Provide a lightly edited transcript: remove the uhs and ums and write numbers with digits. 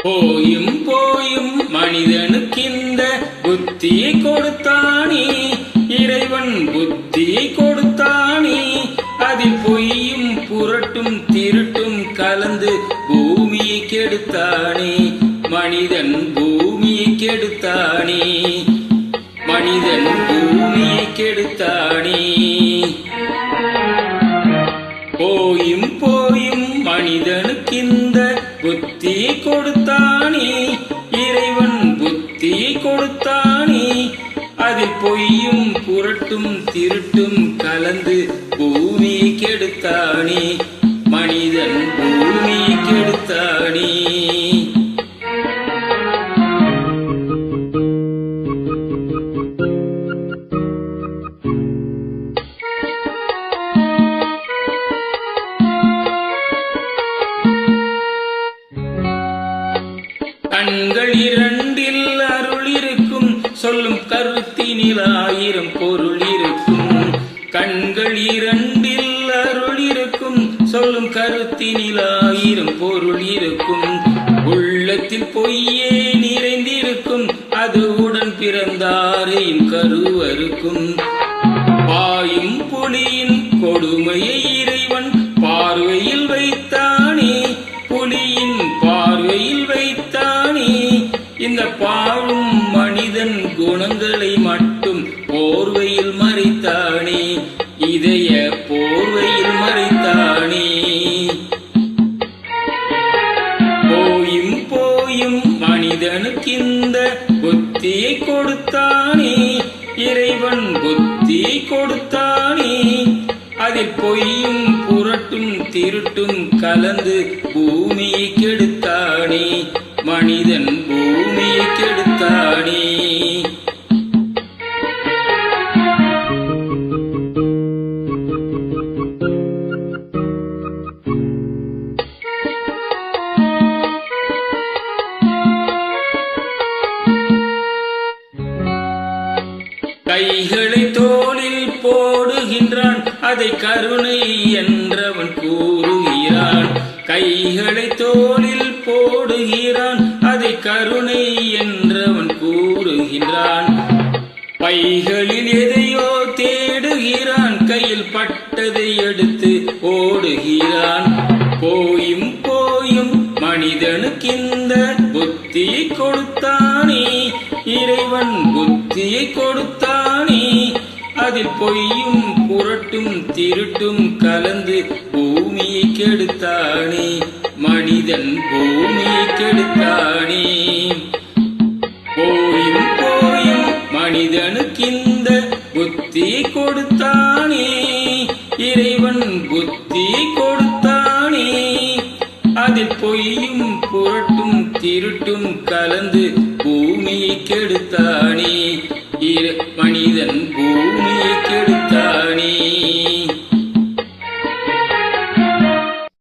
போயும் போயும் மனிதனுக்கிந்த புத்தியை கொடுத்தானே, இறைவன் புத்தியை கொடுத்தானே. அதில் பொய்யும் புரட்டும் திருட்டும் கலந்து பூமியை கெடுத்தானே, மனிதன் பூமியை கெடுத்தானே, மனிதன் பூமியை கெடுத்தானே. போயும் போயும் மனிதனுக்கிந்த புத்தியை கொடுத்தானே, இறைவன் புத்தியை கொடுத்தானே. அதில் பொய்யும் புரட்டும் திருட்டும் கலந்து பூமியை கெடுத்தானே, மனிதன் பூமியை கெடுத்தானே. கண்கள் இரண்டில் அருள் இருக்கும், சொல்லும் கருத்தினில் ஆயிரம் பொருள் இருக்கும். கண்கள் இரண்டில் அருள் இருக்கும், சொல்லும் கருத்தினில் ஆயிரம் பொருள் இருக்கும். உள்ளத்தில் பொய்யே நிறைந்திருக்கும், அது உடன் பிறந்தாரையும் கருவருக்கும். பாயும் புலியின் கொடுமையை இறைவன் பார்வையில் வைத்தானே, புலியின் பார்வையில் வைத்தானே. இந்த பாழும் மனிதன் குணங்களை மட்டும் போர்வையில் மறைத்தானே, இதய போர்வையில் மறைத்தானே. போயும் போயும் மனிதனுக்கிந்த புத்தியை கொடுத்தானே, இறைவன் புத்தியை கொடுத்தானே. அதில் பொய்யும் புரட்டும் திருட்டும் கலந்து பூமியை கெடுத்தானே, மனிதன் பூமியை கெடுத்தானே. கைகளை தோளில் போடுகின்றான், அதை கருணை என்றவன் கூறுகிறான். கைகளை தோளில் போடுகிறான், அதை கருணை என்றவன் கூறுகின்றான். பைகளில் எதையோ தேடுகிறான், கையில் பட்டதை எடுத்து ஓடுகிறான். போயும் போயும் மனிதனுக்கிந்த புத்தியை கொடுத்தானே, இறைவன் புத்தியை கொடுத்தானே. அதில் பொய்யும் புரட்டும் திருட்டும் கலந்து பூமியை கெடுத்தானே, மனிதன் பூமியை கெடுத்தானே. போயும் போயும் மனிதனுக்கிந்த புத்தியை கொடுத்தானே, இறைவன் புத்தியை கொடுத்தானே. அதில் பொய்யும் புரட்டும் திருட்டும் கலந்து பூமியை கெடுத்தானே, மனிதன் பூமியை கெடுத்தானே.